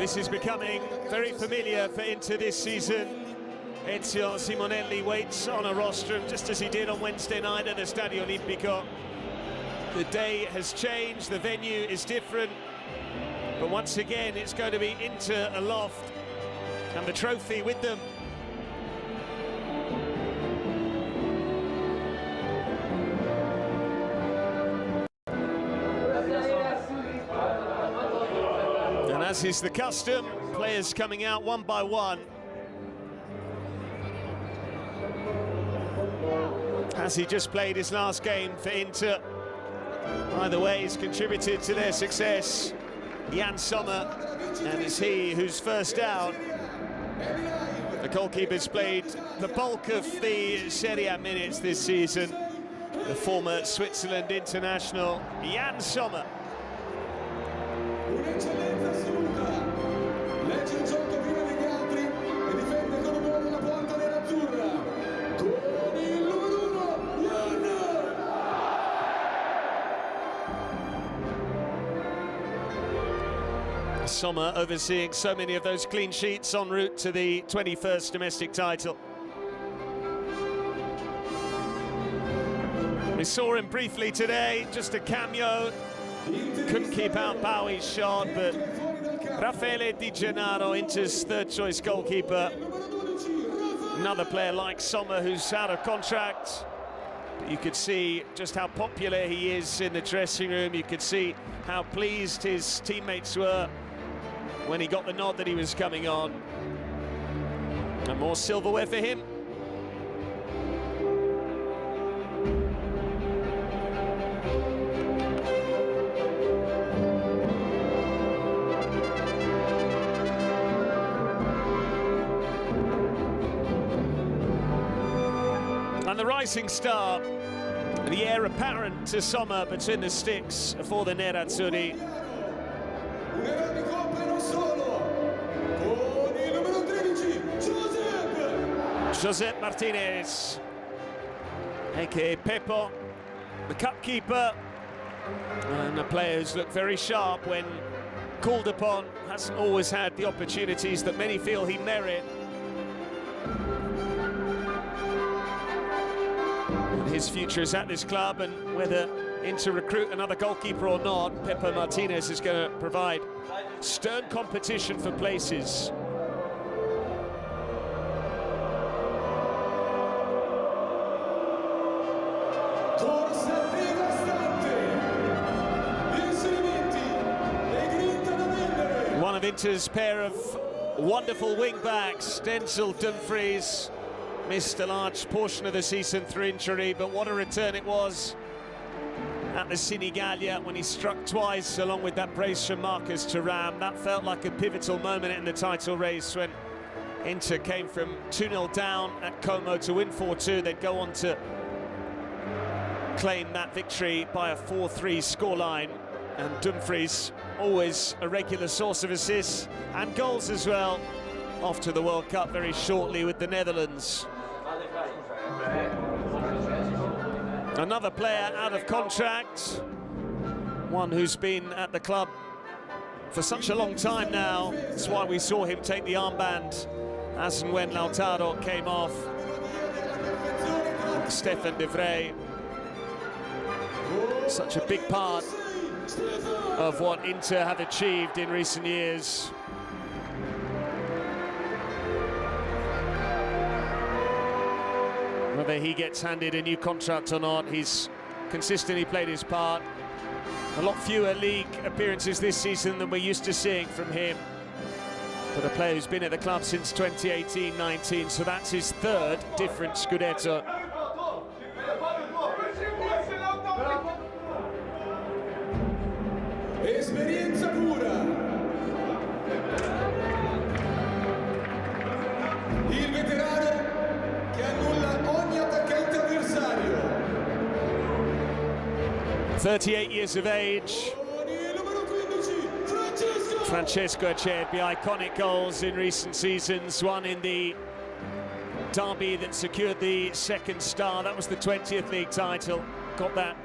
This is becoming very familiar for Inter this season. Ezio Simonelli waits on a rostrum just as he did on Wednesday night at the Stadio Olimpico. The day has changed, the venue is different, but once again it's going to be Inter aloft and the trophy with them. And as is the custom, players coming out one by one. Has he just played his last game for Inter? Either way, he's contributed to their success. Yann Sommer, and it's he who's first down. The goalkeeper's played the bulk of the SERIi-A minutes this season. The former Switzerland international, Yann Sommer. Sommer overseeing so many of those clean sheets en route to the 21st domestic title. We saw him briefly today, just a cameo. Couldn't keep out Bowie's shot, but Raffaele Di Gennaro, Inter's third choice goalkeeper. Another player like Sommer who's out of contract. But you could see just how popular he is in the dressing room. You could see how pleased his teammates were when he got the nod that he was coming on. And more silverware for him. And the rising star, the heir apparent to Sommer between the sticks for the Nerazzurri. Josep Martinez, aka Pepo, the cup keeper, and a player who's looked very sharp when called upon. Hasn't always had the opportunities that many feel he merits. His future is at this club, and whether Inter recruit another goalkeeper or not, Pepo Martinez is going to provide stern competition for places. One of Inter's pair of wonderful wing-backs, Denzel Dumfries, missed a large portion of the season through injury, but what a return it was at the Senigallia when he struck twice along with that brace from Marcus Thuram. That felt like a pivotal moment in the title race when Inter came from 2-0 down at Como to win 4-2. They'd go on to claim that victory by a 4-3 scoreline. And Dumfries, always a regular source of assists and goals as well. Off to the World Cup very shortly with the Netherlands. Another player out of contract, one who's been at the club for such a long time now. That's why we saw him take the armband as and when Lautaro came off. Stefan de Vrij, such a big part of what Inter have achieved in recent years. Whether he gets handed a new contract or not, he's consistently played his part. A lot fewer league appearances this season than we're used to seeing from him. But a player who's been at the club since 2018-19, so that's his third different Scudetto. Esperienza pura. Il veterano che annulla ogni attaccante avversario. 38 years of age. Francesco Acerbi, iconic goals in recent seasons, one in the derby that secured the second star. That was the 20th league title. Got that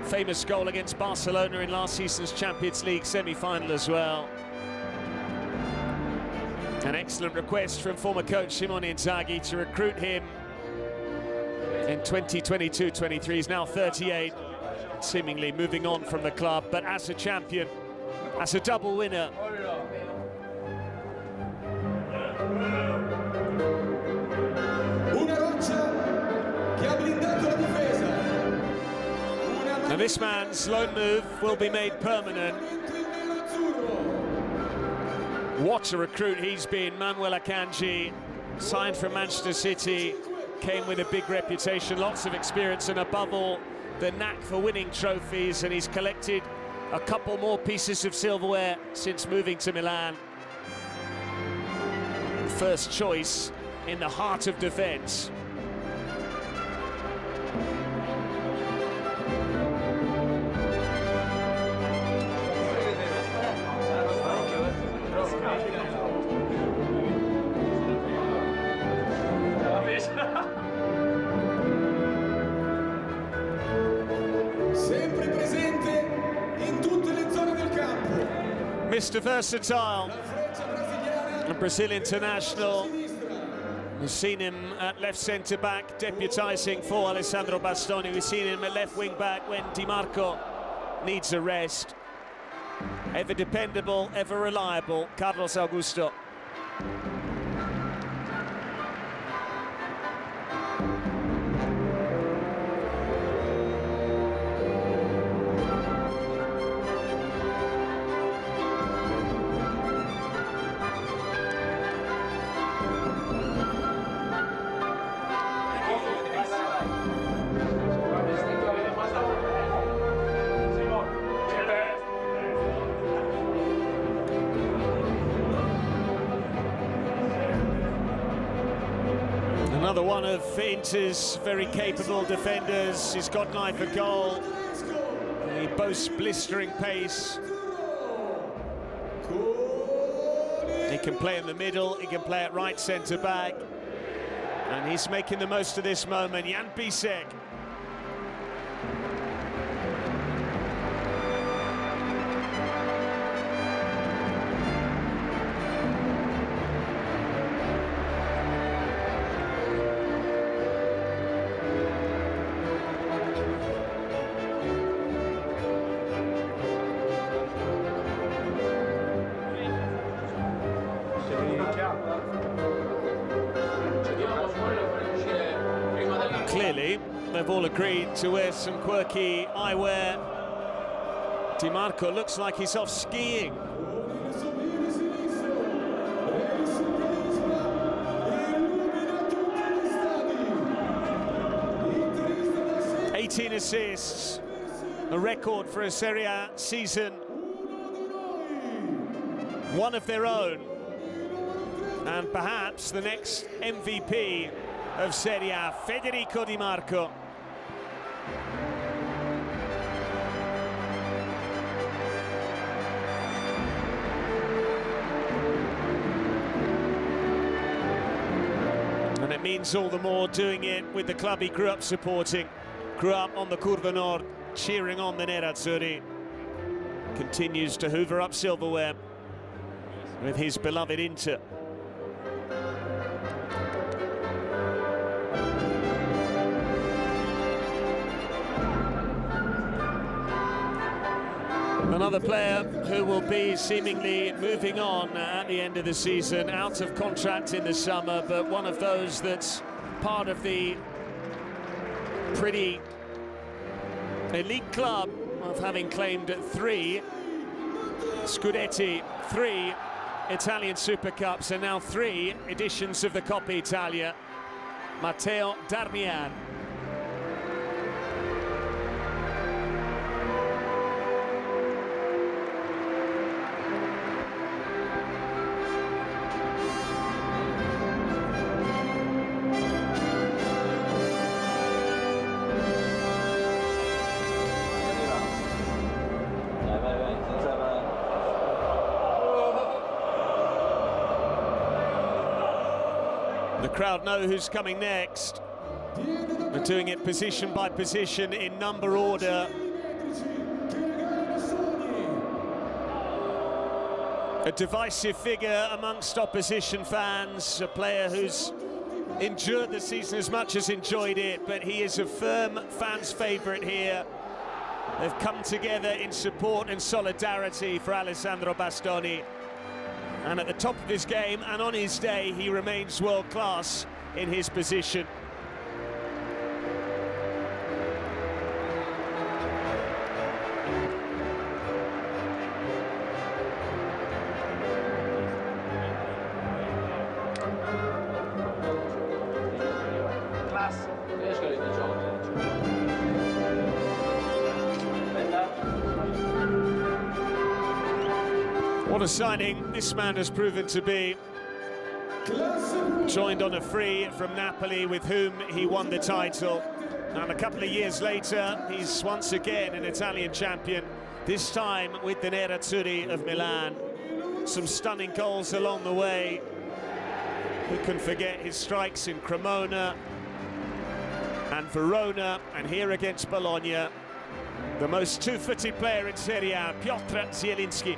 famous goal against Barcelona in last season's Champions League semi-final as well. An excellent request from former coach Simone Inzaghi to recruit him in 2022-23. He's now 38, seemingly moving on from the club, but as a champion, as a double winner. And this man's loan move will be made permanent. What a recruit he's been, Manuel Akanji, signed from Manchester City, came with a big reputation, lots of experience, and above all, the knack for winning trophies, and he's collected a couple more pieces of silverware since moving to Milan. First choice in the heart of defence. Sempre presente in tutte le zone del campo. Mr. Versatile, a Brazil international. We've seen him at left centre-back, deputising for Alessandro Bastoni. We've seen him at left wing-back when Di Marco needs a rest. Ever dependable, ever reliable, Carlos Augusto. Another one of Inter's very capable defenders. He's got an eye for goal. He boasts blistering pace. He can play in the middle, he can play at right centre-back. And he's making the most of this moment, Jan Bisek. Clearly, they've all agreed to wear some quirky eyewear. Di Marco looks like he's off skiing. Assists, a record for a SERIi-A season. One of their own, and perhaps the next MVP of SERIi-A, Federico Di Marco. And it means all the more doing it with the club he grew up supporting. Grew up on the Curva Nord, cheering on the Nerazzurri. Continues to hoover up silverware with his beloved Inter. Another player who will be seemingly moving on at the end of the season, out of contract in the summer, but one of those that's part of the pretty elite club of having claimed 3 Scudetti, 3 Italian Super Cups, and now 3 editions of the Coppa Italia, Matteo Darmian. The crowd know who's coming next. They're doing it position by position in number order. A divisive figure amongst opposition fans, a player who's endured the season as much as enjoyed it, but he is a firm fans' favourite here. They've come together in support and solidarity for Alessandro Bastoni. And at the top of his game and on his day, he remains world-class in his position. What a signing this man has proven to be. Joined on a free from Napoli, with whom he won the title. And a couple of years later, he's once again an Italian champion, this time with the Nerazzurri of Milan. Some stunning goals along the way. Who can forget his strikes in Cremona and Verona, and here against Bologna. The most two-footed player in SERIi-A, Piotr Zielinski.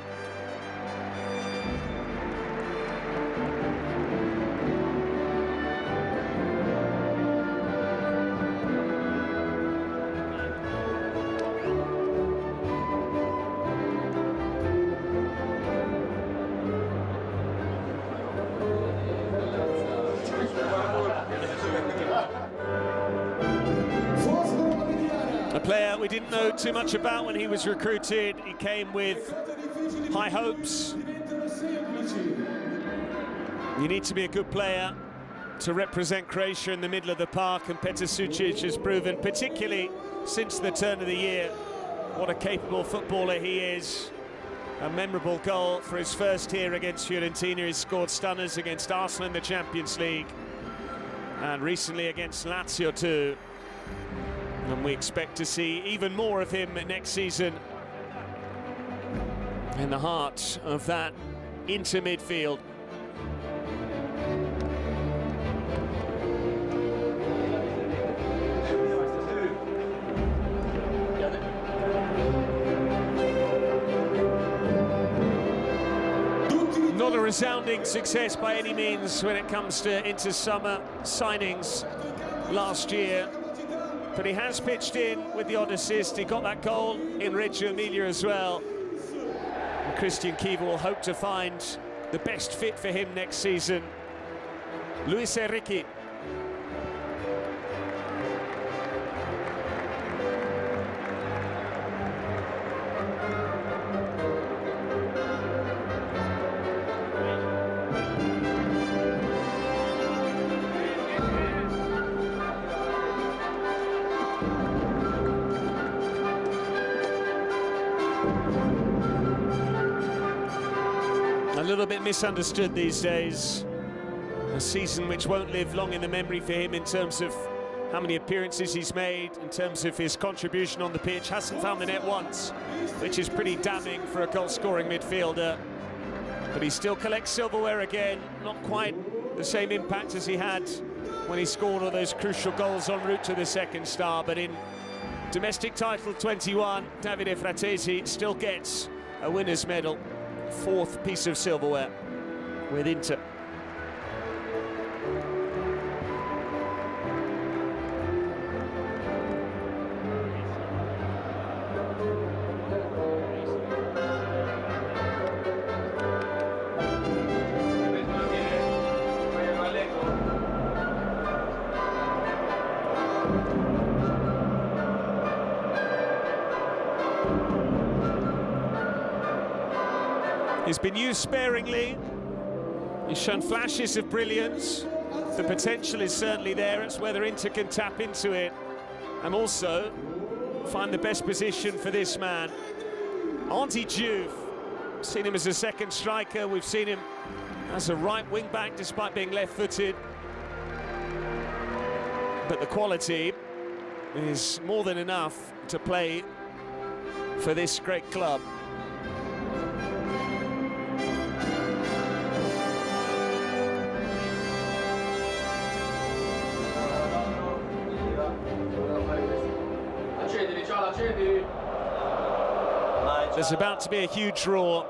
A player we didn't know too much about when he was recruited. He came with high hopes. You need to be a good player to represent Croatia in the middle of the park, and Petar Sucic has proven, particularly since the turn of the year, what a capable footballer he is. A memorable goal for his first here against Fiorentina. He's scored stunners against Arsenal in the Champions League, and recently against Lazio too. And we expect to see even more of him next season in the heart of that Inter midfield. Not a resounding success by any means when it comes to Inter summer signings last year. But he has pitched in with the odd assist. He got that goal in Reggio Emilia as well. And Christian Kiva will hope to find the best fit for him next season. Luis Enrique. A little bit misunderstood these days. A season which won't live long in the memory for him in terms of how many appearances he's made, in terms of his contribution on the pitch. Hasn't found the net once, which is pretty damning for a goal-scoring midfielder. But he still collects silverware again. Not quite the same impact as he had when he scored all those crucial goals en route to the second star. But in domestic title 21, Davide Fratesi still gets a winner's medal. Fourth piece of silverware with Inter. He's been used sparingly. He's shown flashes of brilliance. The potential is certainly there. It's whether Inter can tap into it and also find the best position for this man. Andy Juve, seen him as a second striker. We've seen him as a right wing back despite being left-footed. But the quality is more than enough to play for this great club. There's about to be a huge roar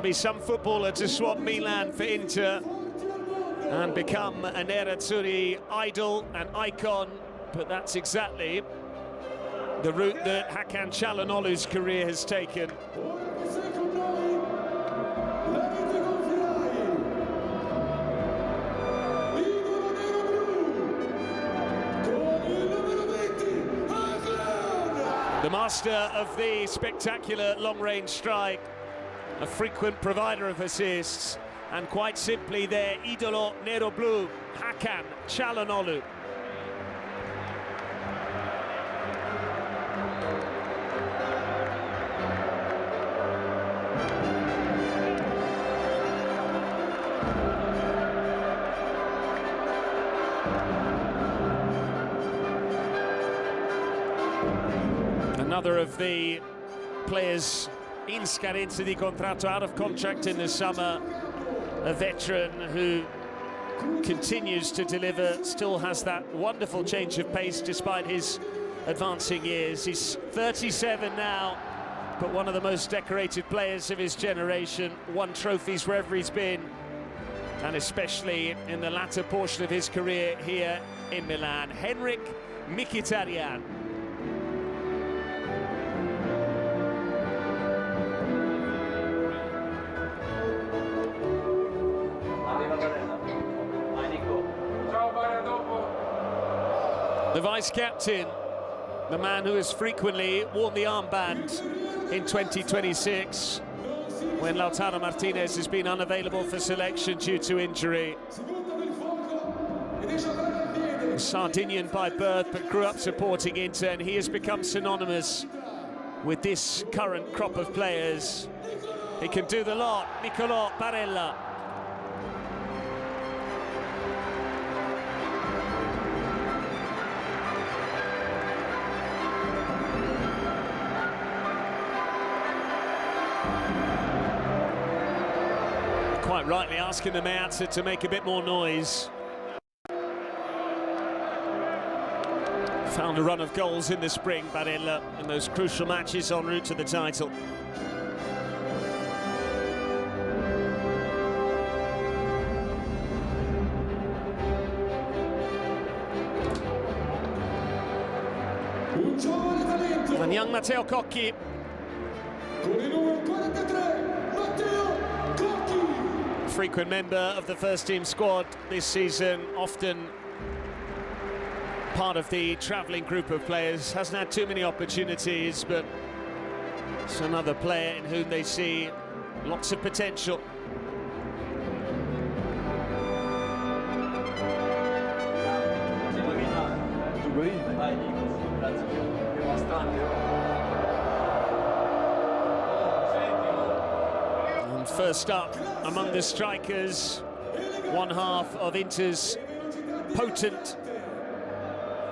to be some footballer to swap Milan for Inter and become a Nerazzurri idol and icon, but that's exactly the route that Hakan Çalhanoğlu's career has taken. The master of the spectacular long-range strike, a frequent provider of assists, and quite simply their idolo nero-blue, Hakan Çalhanoğlu. Another of the players in scadenza di contratto, out of contract in the summer, a veteran who continues to deliver, still has that wonderful change of pace despite his advancing years. He's 37 now, but one of the most decorated players of his generation, won trophies wherever he's been, and especially in the latter portion of his career here in Milan. Henrik Mkhitaryan. The vice-captain, the man who has frequently worn the armband in 2026 when Lautaro Martinez has been unavailable for selection due to injury. Sardinian by birth, but grew up supporting Inter, and he has become synonymous with this current crop of players. He can do the lot. Nicolò Barella. Quite rightly asking the Meazza to make a bit more noise. Found a run of goals in the spring, Barella, in those crucial matches en route to the title. And young Matteo Cocchi. Frequent member of the first-team squad this season, often part of the travelling group of players. Hasn't had too many opportunities, but it's another player in whom they see lots of potential. And first up among the strikers, one half of Inter's potent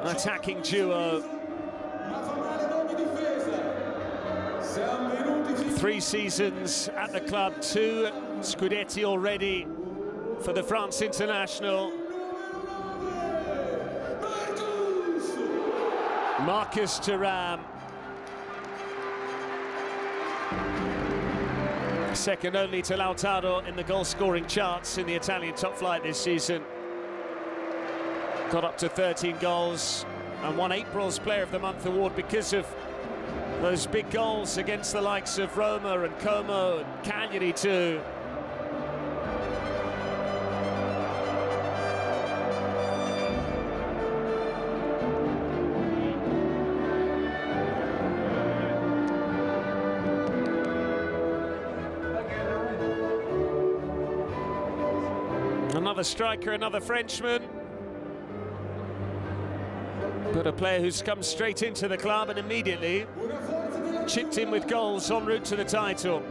attacking duo. 3 seasons at the club, 2 Scudetti already for the France international. Marcus Thuram. Second only to Lautaro in the goal-scoring charts in the Italian top flight this season. Got up to 13 goals and won April's Player of the Month award because of those big goals against the likes of Roma and Como and Cagliari too. Another striker, another Frenchman, but a player who's come straight into the club and immediately chipped in with goals en route to the title.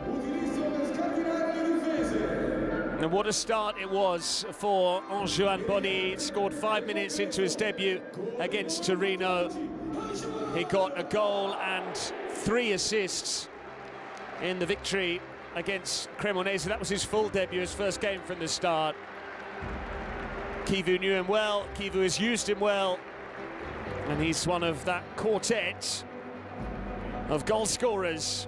And what a start it was for Anjuan Boni. Scored 5 minutes into his debut against Torino. He got a goal and 3 assists in the victory against Cremonese. That was his full debut, his first game from the start. Kivu knew him well, Kivu has used him well, and he's one of that quartet of goal scorers.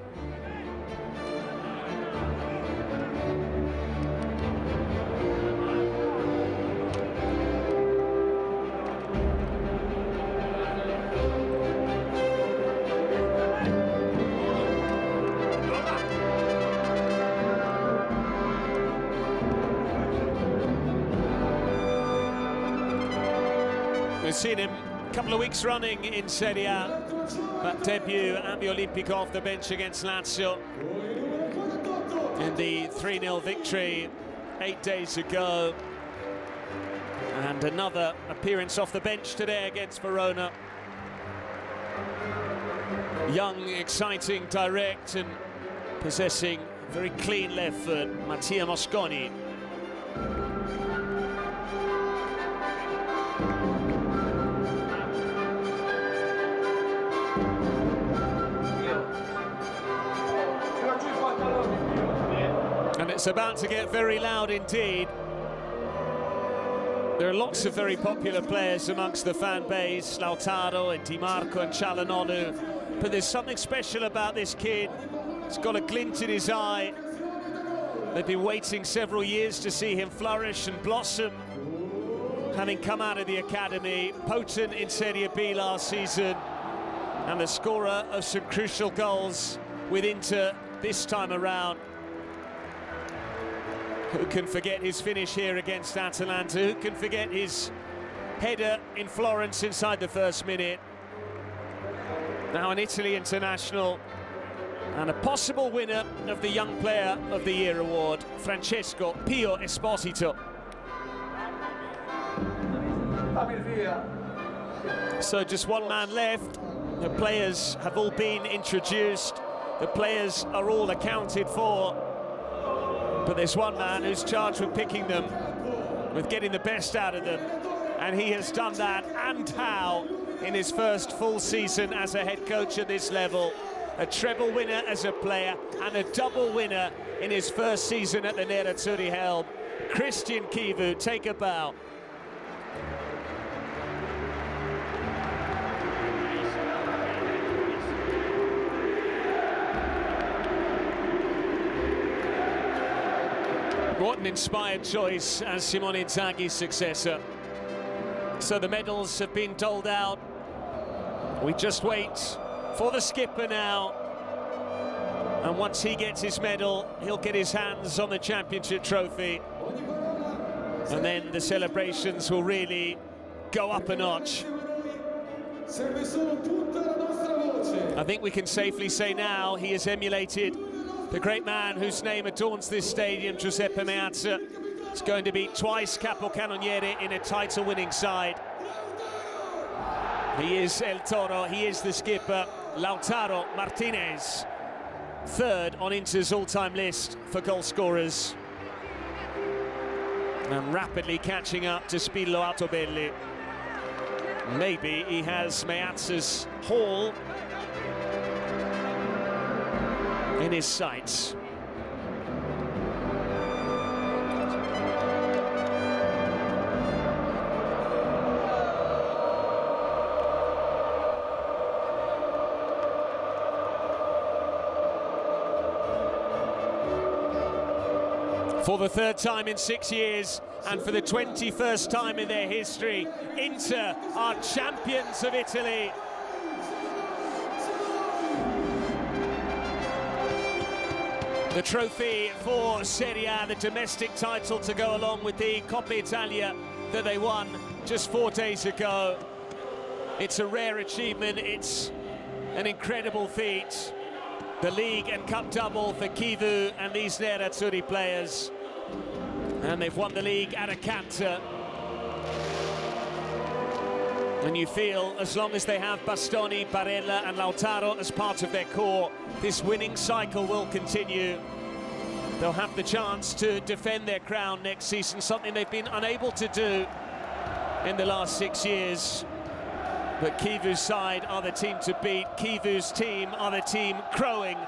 seen him a couple of weeks running in SERIi-A. That debut at the Olimpico off the bench against Lazio in the 3-0 victory 8 days ago. And another appearance off the bench today against Verona. Young, exciting, direct, and possessing very clean left foot, Mattia Mosconi. And it's about to get very loud indeed. There are lots of very popular players amongst the fan base, Lautaro and Di Marco and Çalhanoğlu, but there's something special about this kid. He's got a glint in his eye. They've been waiting several years to see him flourish and blossom, having come out of the academy, potent in Serie B last season, and the scorer of some crucial goals with Inter this time around. Who can forget his finish here against Atalanta? Who can forget his header in Florence inside the first minute? Now an Italy international and a possible winner of the Young Player of the Year award, Francesco Pio Esposito. So just one man left. The players have all been introduced. The players are all accounted for. But there's one man who's charged with picking them, with getting the best out of them. And he has done that, and how, in his first full season as a head coach at this level. A treble winner as a player, and a double winner in his first season at the Nerazzurri helm. Christian Chivu, take a bow. What an inspired choice as Simone Inzaghi's successor. So the medals have been doled out. We just wait for the skipper now. And once he gets his medal, he'll get his hands on the championship trophy. And then the celebrations will really go up a notch. I think we can safely say now he has emulated the great man whose name adorns this stadium, Giuseppe Meazza. It's going to be twice capocannoniere in a title-winning side. He is El Toro, he is the skipper. Lautaro Martinez, third on Inter's all-time list for goal scorers. And rapidly catching up to Spillo Altobelli. Maybe he has Meazza's haul in his sights. For the third time in 6 years, and for the 21st time in their history, Inter are champions of Italy. The trophy for SERIi-A, the domestic title to go along with the Coppa Italia that they won just 4 days ago. It's a rare achievement, it's an incredible feat. The league and cup double for Chivu and these Nerazzurri players. And they've won the league at a canter. And you feel, as long as they have Bastoni, Barella and Lautaro as part of their core, this winning cycle will continue. They'll have the chance to defend their crown next season, something they've been unable to do in the last 6 years. But Chivu's side are the team to beat. Chivu's team are the team crowing.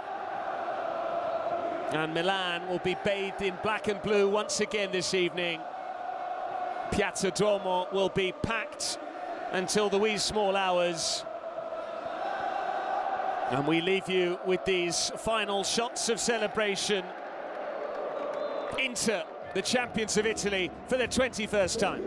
And Milan will be bathed in black and blue once again this evening. Piazza Duomo will be packed until the wee small hours. And we leave you with these final shots of celebration. Inter, the champions of Italy for the 21st time.